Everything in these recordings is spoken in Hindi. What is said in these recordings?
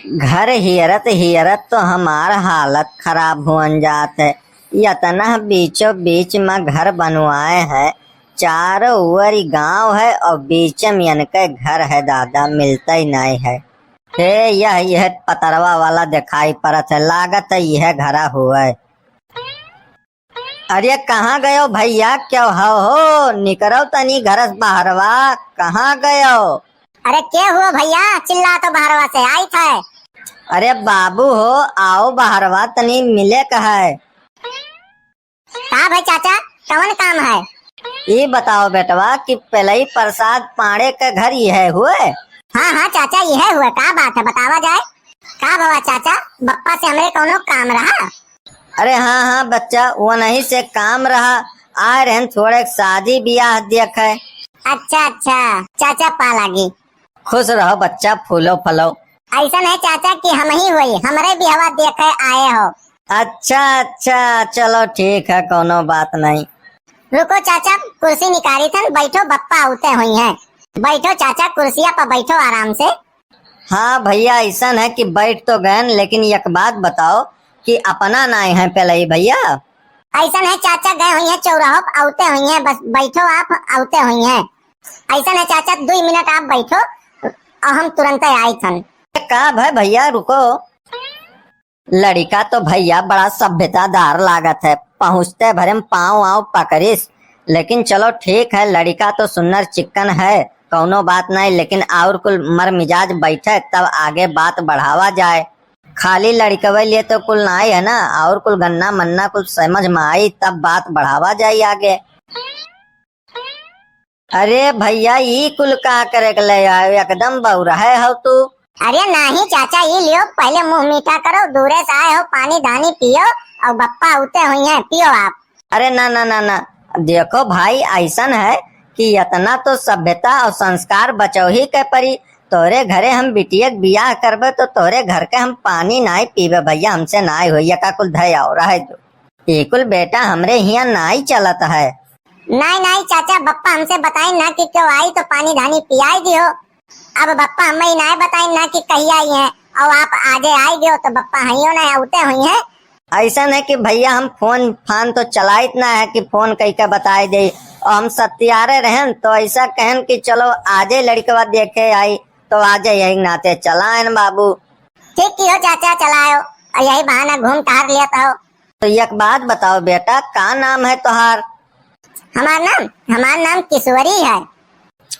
घर हियरत हियरत तो हमार हालत खराब हुअन जात है। यतना बीचों बीच में घर बनवाए है, चारों ओर गांव है और बीच में इनके घर है। दादा मिलता ही नहीं है। हे यह पतरवा वाला दिखाई पड़त है, लागत है यह घरा हुआ है। अरे कहाँ गयो भैया, क्या हो निकरो तनी घरस बाहरवा, कहाँ गयो? अरे क्या हुआ भैया, चिल्ला तो बाहरवा से आई था। अरे बाबू हो, आओ बाहरवा तनी मिले कहे। कहा भाई चाचा, कौन काम है? ये बताओ बेटवा कि पहले प्रसाद पाड़े के घर यह हुए? हाँ हाँ चाचा, यह हुआ। का बात है बतावा जाए। का बाबा चाचा, बप्पा से हमरे कोनो काम रहा? अरे हाँ हाँ बच्चा, वो नहीं से काम रहा। आ रहे थोड़े शादी ब्याह देखे। अच्छा अच्छा चाचा, पा लागी। खुश रहो बच्चा, फूलो फलो। ऐसा नहीं चाचा कि हम ही हुई, हमरे भी हवा देखे आए हो। अच्छा अच्छा चलो ठीक है, कोनो बात नहीं। रुको चाचा, कुर्सी निकाली थन, बैठो, बप्पा आते हुई हैं। बैठो चाचा, कुर्सिया पर बैठो आराम से। हाँ भैया, ऐसा है कि बैठ तो गए, लेकिन एक बात बताओ कि अपना नाई है पहले ही भैया? ऐसा है चाचा, गए हुई है चौराहों पर, आते हुई है, बस बैठो आप, आते हुई है। ऐसा है चाचा, 2 मिनट आप बैठो और हम तुरंत आई थन। का भाई भैया रुको। लड़का तो भैया बड़ा सभ्यतादार लागत है, पहुँचते भरे में पाँव आव पकड़िस। लेकिन चलो ठीक है, लड़का तो सुन्नर चिक्कन है, कौनो बात नहीं। लेकिन और कुल मर मिजाज बैठे तब आगे बात बढ़ावा जाए। खाली लड़कवे लिए तो कुल नहीं है ना, और कुल गन्ना मन्ना कुल समझ में आई तब बात बढ़ावा जाए आगे। अरे भैया ये कुल का करे के ले आयो, एकदम बौरा है हो तू। अरे नहीं चाचा, ये लियो, पहले मुंह मीठा करो, दूरे से आए हो, पानी धानी पियो और बप्पा उते हुई हैं, पियो आप। अरे ना ना ना ना, देखो भाई, ऐसा है कि इतना तो सभ्यता और संस्कार बचो ही के परी। तोरे घरे हम बिटिया बियाह करबे तो तोरे घर के हम पानी नाई पीबे भैया, हमसे नाई होइया का कुल धय और है जो ये कुल बेटा हमरे यहाँ नाई चलत है। नहीं नहीं चाचा, बप्पा हमसे बताई ना कि क्यों आई तो पानी धानी पियाई दियो। अब बप्पा हमें नहीं बताई ना कि कही आई है, और आप आजे आई गयो तो बप्पा हइयो ना उते हुई है। ऐसा है कि भैया हम फोन फान तो चलाइत ना है कि फोन कही के बताई दे, और हम सत्यारे रहन तो ऐसा कहन कि चलो आजे लड़कवा देखे आई तो आजे यही नाते चलाएन बाबू। ठीक कियो चाचा, चलायो, और यही बहाना घूम टहर लेता हो। तो एक बात बताओ बेटा, का नाम है तुहार? हमारा नाम किशोरी है।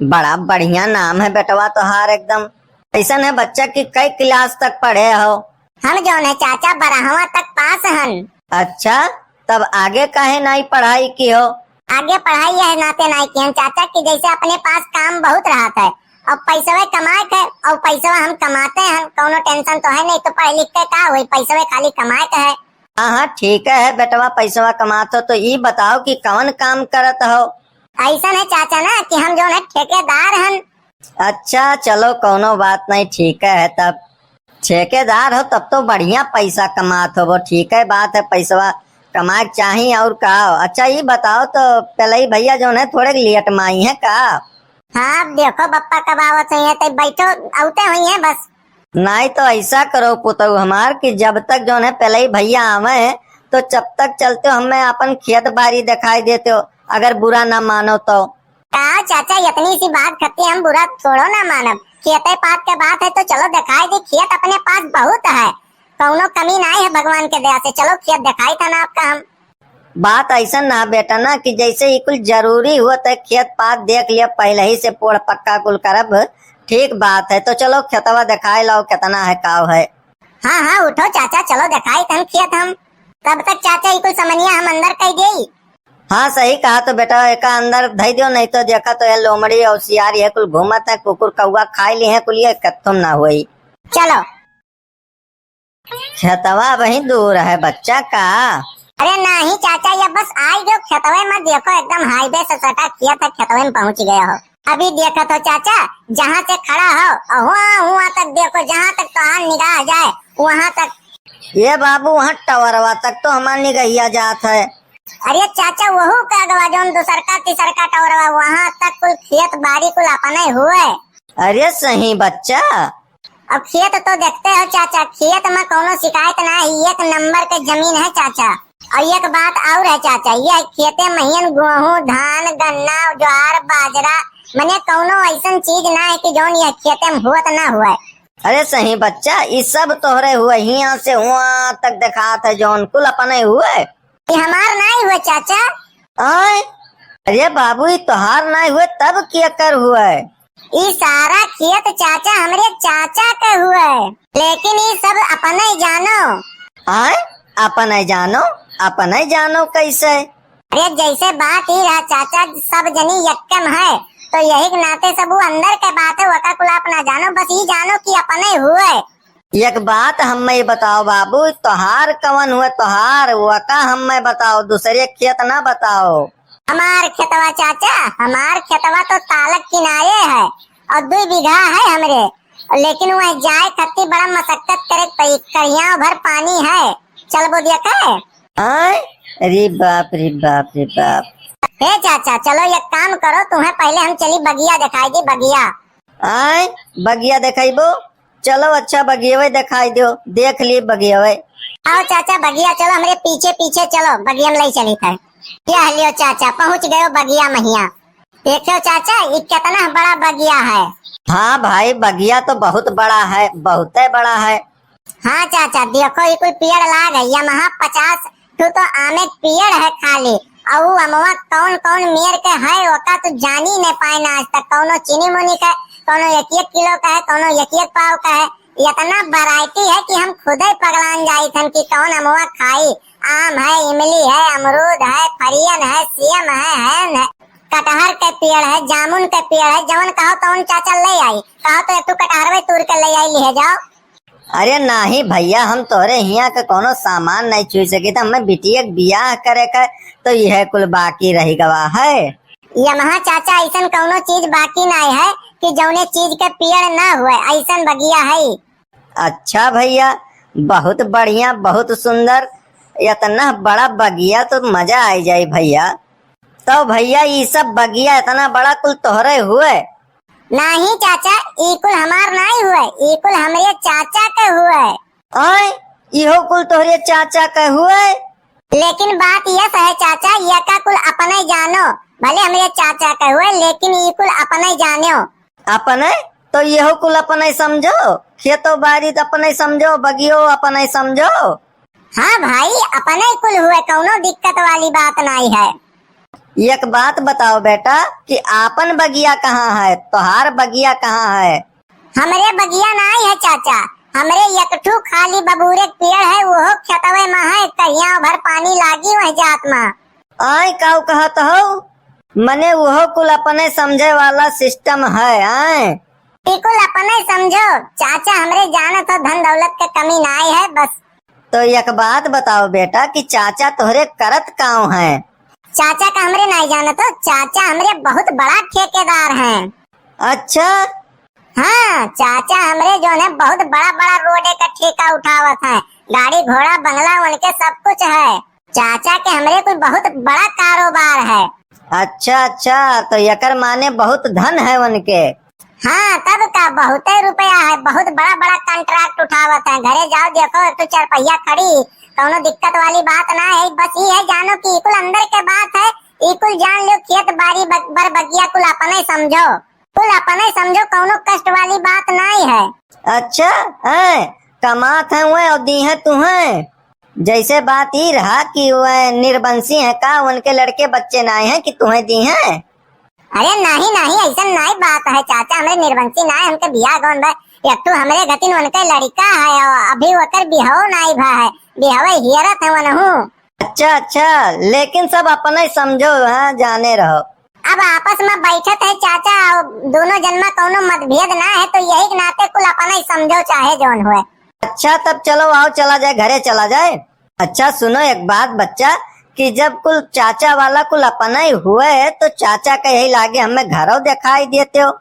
बड़ा बढ़िया नाम है बेटवा तुहार एकदम। ऐसा है बच्चा कि कई क्लास तक पढ़े हो? हम जो है चाचा 12वां तक पास हन। अच्छा, तब आगे काहे नहीं पढ़ाई की हो? आगे पढ़ाई है नाते नहीं की चाचा, कि जैसे अपने पास काम बहुत रहा है और पैसा कमाए थे, और पैसा हम कमाते हैं, कोनो टेंशन तो है नहीं, तो पढ़ लिख के का हुई, पैसा खाली कमाए के है। हाँ हाँ ठीक है बेटवा, पैसा कमाते हो तो ये बताओ कि कौन काम करत हो? ऐसा है चाचा ना कि हम जो है ठेकेदार हन। अच्छा चलो कोनो बात नहीं, ठीक है। तब ठेकेदार हो तब तो बढ़िया पैसा कमात हो, वो ठीक है बात है, पैसा कमाए चाहिए और का। अच्छा ये बताओ तो पहले ही भैया जो है थोड़े लेट में आई है का? हाँ देखो बप्पा कब आवत है तो बैठो, आते हुई है बस। नहीं तो ऐसा करो पुतौ हमार कि जब तक जो है पहले ही भैया आवे तो जब तक चलते हो हमें अपन खेत बाड़ी दिखाई देते हो, अगर बुरा ना मानो तो। कहा चाचा, इतनी सी बात करती हम बुरा थोड़ो ना मानब। खेते पात के बात है तो चलो दिखाई दे, खेत अपने पास बहुत है, कौनो कमी नहीं है भगवान के दया से। चलो खेत दिखाई था ना आपका हम। बात ऐसा ना बेटा ना कि जैसे ही कुछ जरूरी हुआ तो खेत पात देख लिया पहले ही से, पोड़ पक्का कुल करब, ठीक बात है। तो चलो खेतवा दिखाई लो कितना है काव है। हाँ हाँ उठो चाचा, चलो दिखाई तन खेत हम। तब तक चाचा ये कुल समनिया हम अंदर कह दे। हाँ सही कहा, तो बेटा एक अंदर धई दो, नहीं तो देखा तो ये लोमड़ी और सियार ये कुल घूमत है, कुकुर कौआ खाई ली है कुल, ये कत्थुम ना हुई। चलो खेतवा वही दूर है बच्चा का। अरे नहीं चाचा, ये बस आई जो खेतवे में देखो, एकदम हाईवे से सटा खेत है, खेतवे में पहुंच गया हो। अभी देखा तो चाचा, जहाँ से खड़ा हो वहाँ तक देखो, जहाँ तक तो निगाह जाए वहाँ तक। ये बाबू वहाँ टवरवा तक तो हमारी निगहिया जात है। अरे चाचा वहू का गवा जो दूसरका तीसरका टवरवा, वहाँ तक कुल खेत बाड़ी कुल अपने हुए। अरे सही बच्चा। अब खेत तो देखते हो चाचा, खेत में कोनो शिकायत ना है, एक नंबर के जमीन है चाचा। और एक बात और है चाचा, ये खेते में गेहूं, धान, गन्ना, ज्वार, बाजरा, मने कोनो ऐसा चीज ना है कि जौन ये खेते में हुआ ना हुआ। अरे सही बच्चा, ये सब तोहरे हुए, यहाँ से वहाँ तक दिखात है जौन कुल अपने हुए। ये हमार नहीं हुए चाचा। आय अरे बाबू, ये तोहार नहीं हुए तब क्या कर हुए? ये सारा खेत चाचा हमरे चाचा के हुए, लेकिन ये सब अपने जानो। आय अपने जानो? अपने जानो कैसे? अरे जैसे बात ही रहा चाचा, सब जनी यक्कम है, तो यही के नाते सब वो अंदर के बात है, वका कुल अपना जानो, बस ये जानो कि अपने हुए। एक बात हमें बताओ बाबू, तोहार कवन हुए? तोहार वका हमें बताओ, दूसरे खेत ना बताओ। हमार खेतवा चाचा, हमार खेतवा तो तालक किनारे है और 2 बीघा है हमरे, लेकिन वह जाए खत्ती बड़ा मशक्कत करे, कहिया भर पानी है। चल वो देखा। आय अरे बाप रे बाप रे बाप। हे चाचा चलो एक काम करो, तुम्हें पहले हम चली बगिया दिखाई दी, बगिया। आय बगिया दिखाइबो? चलो अच्छा बगिया दिखाई दो, देख ली बगिया। आओ चाचा बगिया चलो, हमारे पीछे पीछे चलो, बगिया में ले चली था। क्या लियो चाचा, पहुँच गयो बगिया महिया। देखो चाचा ये कितना बड़ा बगिया है। हाँ भाई, बगिया तो बहुत बड़ा है, बहुत बड़ा है। हाँ चाचा देखो, ये कोई पेड़ लाग है, यहाँ 50 तो आमे पेड़ है खाली, और अमवा कौन कौन मेर के है वका तो जानी नहीं पाए ना आज तक। कौनो चीनी मुनी का, कौनो 1-1 किलो का है, कौनो 1-1 पाव का है। इतना वैरायटी है कि हम खुद ही पगलान जाई थन कि कौन अमवा खाई। आम है, इमली है, अमरूद है, फरियन है, सेम है, कटहर के पेड़ है, जामुन के पेड़ है, जवन कहो तो चाचा ले आई। कहो तो तू कटहरवे तोड़ के ले आई, ले जाओ। अरे नहीं भैया, हम तोरे यहाँ के कोनो सामान नहीं छू सके, तो हमें बिटिया बियाह करे का, तो यह कुल बाकी रही गवा है। यहाँ चाचा ऐसा कोनो चीज बाकी नहीं है कि जौने चीज के पेड़ ना हुए, ऐसा बगिया है। अच्छा भैया, बहुत बढ़िया, बहुत सुंदर, इतना बड़ा बगिया तो मजा आ जाए भैया। तो भैया ये सब बगिया इतना बड़ा कुल तोहरे हुए? नहीं चाचा, ई कुल हमार नहीं हुए, ई कुल हमरे चाचा के हुए। आय इहो कुल तोहरे चाचा के हुए? लेकिन बात यह है चाचा, ये का कुल अपने जानो, भले हमरे चाचा के हुए, लेकिन ई कुल अपने जानो। अपने तो यहो कुल अपने समझो, खेतो बाड़ी अपने समझो, बगियो अपने समझो। हाँ भाई अपने कुल हुए, कोनो दिक्कत वाली बात नहीं है। एक बात बताओ बेटा कि आपन बगिया कहाँ है, तोहार बगिया कहाँ है? हमरे बगिया नहीं है चाचा, हमरे एकठू खाली बबूरे पेड़ है, वो खेतवे में है, कहिया भर पानी लागी वह जात में। आय काऊ कहत हो? मने वो कुल अपने समझे वाला सिस्टम है। आय बिल्कुल अपने समझो चाचा, हमरे जाना तो धन दौलत के कमी नहीं है बस। तो एक बात बताओ बेटा कि चाचा तोहरे करत काऊ है? चाचा का हमरे नहीं जाना, तो चाचा हमरे बहुत बड़ा ठेकेदार हैं। अच्छा हाँ चाचा हमरे जो है बहुत बड़ा बड़ा रोड का ठेका उठावत है, गाड़ी घोड़ा बंगला उनके सब कुछ है। चाचा के हमरे कोई बहुत बड़ा कारोबार है। अच्छा अच्छा, तो यकर माने बहुत धन है उनके। हाँ तब का बहुत रुपया है, बहुत बड़ा बड़ा कॉन्ट्रैक्ट उठावत है। घरे जाओ देखो तो 4 पहिया खड़ी, कोनो दिक्कत वाली बात ना है। बस ये है जानो कि कुल अंदर के बात है, कुल जान लो, खेत बाड़ी बर बगिया कुल अपने समझो, कुल अपने समझो, कोनो कष्ट वाली बात नहीं है। अच्छा है, कमात है वह और दी है तुम्हें। जैसे बात ही रहा कि वह निर्वंशी है का, उनके लड़के बच्चे नहीं हैं कि तुम्हें दी हैं? अरे नहीं नहीं ऐसा नहीं बात है चाचा, हमरे निर्वंशी ना है, हमके बियाह कौन भाई, एक तो हमरे गतिन उनके लड़का है और अभी वकर बिहाव नहीं भा है, बिहावे हियरत है वनहु। अच्छा अच्छा, लेकिन सब अपने समझो, हाँ जाने रहो। अब आपस में बैठत है चाचा, दोनों जन में कोनो मतभेद ना है, तो यही के नाते कुल अपने समझो चाहे जौन हुए। अच्छा तब चलो आओ, चला जाए घरे चला जाए। अच्छा सुनो एक बात बच्चा, कि जब कुल चाचा वाला कुल अपना ही हुए, तो चाचा का यही लागे हमें घरों दिखाई देते हो।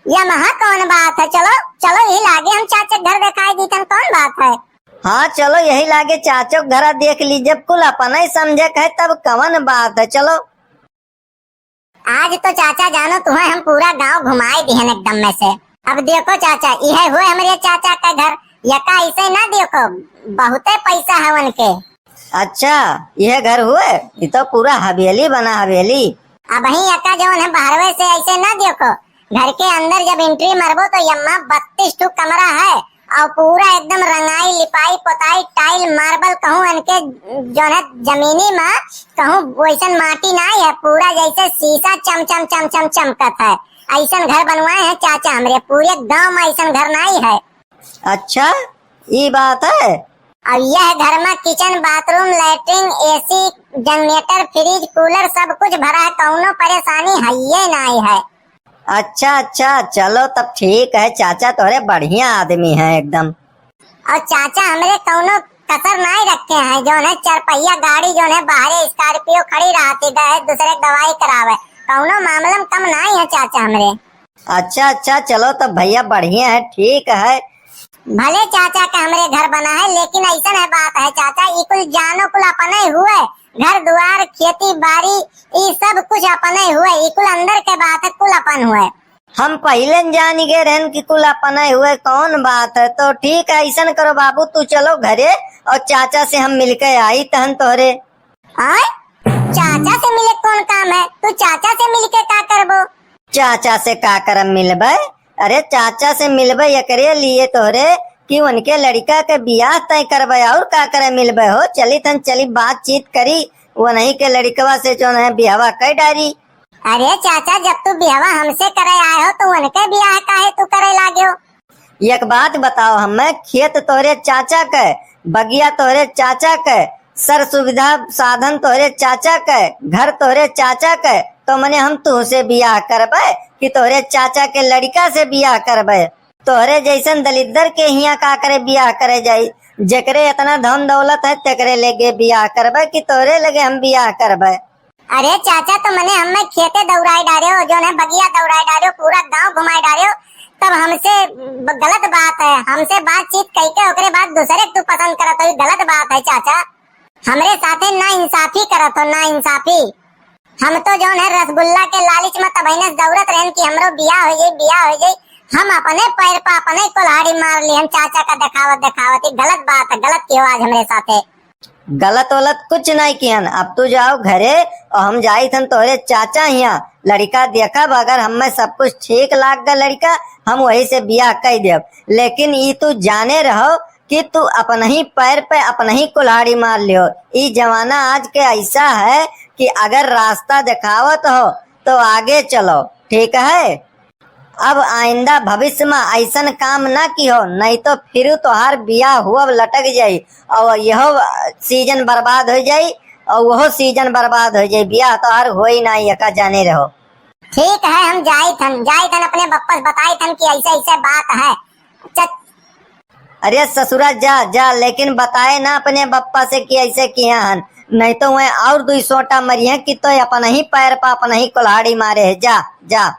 यह महा कौन बात है, चलो चलो यही लागे हम चाचा घर दिखाई देते, कौन बात है। हाँ चलो यही लागे चाचो घर देख ली, जब कुल अपना ही समझे कहे तब कवन बात है। चलो आज तो चाचा जानो तुम्हें हम पूरा गांव घुमाए दिए एकदम में से। अब देखो चाचा, यह हुए हमारे चाचा का घर। यका ऐसे ना देखो, बहुते पैसा है उनके। अच्छा, यह घर हुए? ये तो पूरा हवेली बना, हवेली। अब ही यका जो है बाहरवे से ऐसे ना देखो, घर के अंदर जब एंट्री मारबो तो यम्मा 32 ठो कमरा है और पूरा एकदम रंगाई लिपाई पोताई टाइल मार्बल कहूँ इनके जो है जमीनी में कहूँ वैसन माटी नहीं है, पूरा जैसे शीशा चम चम चम चम चमकत है। ऐसन घर बनवाए हैं चाचा हमरे, पूरे गांव में ऐसन घर नहीं है। अच्छा, ये बात है। और यह घर में kitchen bathroom latrine AC generator fridge cooler सब कुछ भरा है, कौनो परेशानी है ये नहीं है। अच्छा अच्छा, चलो तब ठीक है। चाचा तोरे बढ़िया आदमी है एकदम। और चाचा हमरे कौनो कसर नहीं रखे हैं, जो है 4 पहिया गाड़ी जो है बाहर स्कॉर्पियो खड़ी रहती गए दूसरे दवाई करावे, कौनो मामला में कम नहीं है चाचा हमरे। अच्छा अच्छा, चलो तब भैया बढ़िया है, ठीक है। भले चाचा का हमरे घर बना है, लेकिन ऐसा है बात है चाचा, ये कुल जानो कुल अपने हुए, घर द्वार खेती बाड़ी ये सब कुछ अपने हुए, ये कुल अंदर के बात है, कुल अपन हुए। हम पहले जान गए रहन कि कुल अपना हुए, कौन बात है। तो ठीक है, ऐसा करो बाबू, तू चलो घरे और चाचा से हम मिलके आई तहन तोहरे। आए? चाचा से मिले कौन काम है? तू चाचा से मिलके का करबो? चाचा से का करम मिलबे? अरे चाचा से मिलबे एकरे लिए तोहरे कि उनके लड़का के बियाह तय करबे, और का करे मिलबे हो। चली तन चली बातचीत करी, वो नहीं के लड़कवा से जो है बियाह कर डारी। अरे चाचा, जब तू बियाह हमसे करे आए हो तो उनके बियाह काहे तू करे लागे हो? एक बात बताओ, हमें खेत तोहरे चाचा के, बगिया तोहरे चाचा के, सर सुविधा साधन तोहरे चाचा के, घर तोहरे चाचा के, तो मने हम तुहसे बियाह करबे कि तोहरे चाचा के लड़का से बियाह करबे? तोहरे जैसन दलिद्दर के हिया का करे बियाह करे जाई? जेकरे इतना धन दौलत है तेकरे लेगे बियाह करबे कि तोहरे लगे हम बियाह करबे? अरे चाचा, तो मने हमें खेते दौड़ाई डारे हो, जो है बगिया दौड़ाई डारे हो, पूरा गांव घुमाई डारे हो, तब हमसे गलत बात है। हमसे बातचीत करके ओकरे बाद दूसरे तू पसंद करत हो, गलत बात है चाचा। हमरे साथे ना इंसाफी करत हो, ना इंसाफी। हम तो जो है रसगुल्ला के लालच में तबहीने दौड़त रहन कि हमरो बियाह हो जाई, बियाह हो जाई। हम अपने पैर पर अपने कुल्हाड़ी मार ली, हम चाचा का दिखावत दिखावत। गलत बात है, गलत क्यों आज हमरे साथे? गलत वलत कुछ नहीं किहन। अब तू जाओ घरे और हम जाई थन तोहरे चाचा हिया, लड़का देखब, अगर हमें सब कुछ ठीक लाग गया लड़का, हम वही से बियाह कर देब। लेकिन ये तू जाने रहो कि तू अपने ही पैर पे अपने ही कुल्हाड़ी मार लियो। ये जमाना आज के ऐसा है कि अगर रास्ता दिखावत हो तो आगे चलो, ठीक है। अब आइंदा भविष्य में ऐसा काम ना की हो, नहीं तो फिर तोहार बियाह हुआ लटक जाई और यह सीजन बर्बाद हो जाई और वह सीजन बर्बाद हो जाई, बियाह तोहार हो ही ना, यका जाने रहो। ठीक है, हम जाई थन अपने बप्पा बताई थन कि ऐसे ऐसे बात है। अरे ससुरा जा जा, लेकिन बताए ना अपने बप्पा से कि ऐसे किया हन, नहीं तो वह और 2 सोटा मरिए कि तो अपना ही पैर पर अपना ही कुल्हाड़ी मारे है। जा जा।